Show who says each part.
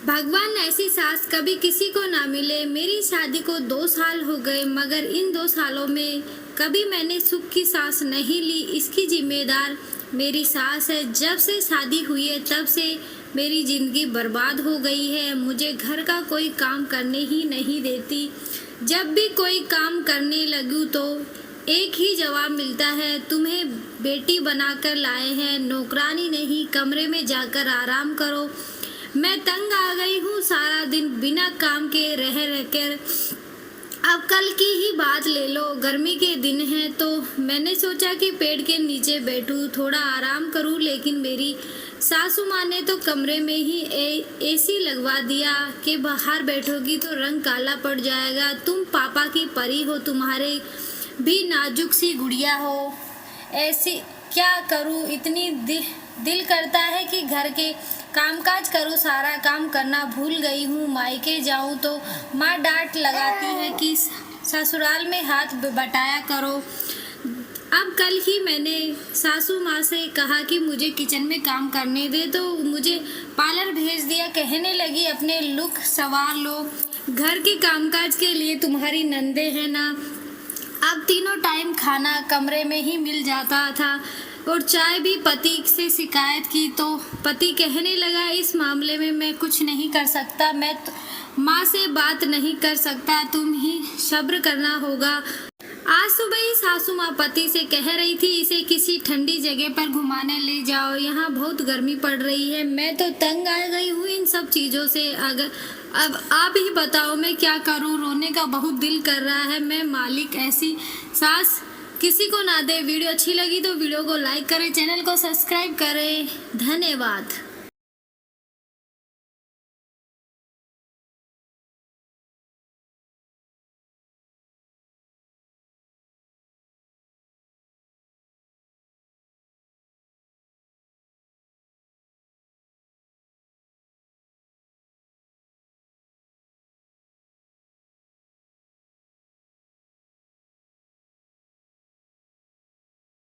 Speaker 1: भगवान ऐसी सास कभी किसी को ना मिले। मेरी शादी को 2 साल हो गए, मगर इन 2 सालों में कभी मैंने सुख की सांस नहीं ली। इसकी जिम्मेदार मेरी सास है। जब से शादी हुई है तब से मेरी जिंदगी बर्बाद हो गई है। मुझे घर का कोई काम करने ही नहीं देती। जब भी कोई काम करने लगूं तो एक ही जवाब मिलता है, तुम्हें बेटी बनाकर लाए हैं, नौकरानी नहीं, कमरे में जाकर आराम करो। मैं तंग आ गई हूँ सारा दिन बिना काम के रह रहकर। अब कल की ही बात ले लो, गर्मी के दिन हैं तो मैंने सोचा कि पेड़ के नीचे बैठूं, थोड़ा आराम करूं, लेकिन मेरी सासू माँ ने तो कमरे में ही एसी लगवा दिया कि बाहर बैठोगी तो रंग काला पड़ जाएगा। तुम पापा की परी हो, तुम्हारे भी नाजुक सी गुड़िया हो। ऐसी क्या करूं, इतनी दिल करता है कि घर के कामकाज करूं, सारा काम करना भूल गई हूँ। मायके जाऊं तो माँ डांट लगाती है कि ससुराल में हाथ बटाया करो। अब कल ही मैंने सासू माँ से कहा कि मुझे किचन में काम करने दे, तो मुझे पार्लर भेज दिया। कहने लगी अपने लुक संवार लो, घर के कामकाज के लिए तुम्हारी नंदे हैं ना। अब तीनों टाइम खाना कमरे में ही मिल जाता था और चाय भी। पति से शिकायत की तो पति कहने लगा, इस मामले में मैं कुछ नहीं कर सकता, मैं तो माँ से बात नहीं कर सकता, तुम ही सब्र करना होगा। आज सुबह ही सासू माँ पति से कह रही थी, इसे किसी ठंडी जगह पर घुमाने ले जाओ, यहाँ बहुत गर्मी पड़ रही है। मैं तो तंग आ गई हूँ इन सब चीज़ों से। अब आप ही बताओ मैं क्या करूँ, रोने का बहुत दिल कर रहा है। मैं मालिक ऐसी सास किसी को ना दे। वीडियो अच्छी लगी तो वीडियो को लाइक करें, चैनल को सब्सक्राइब करें। धन्यवाद।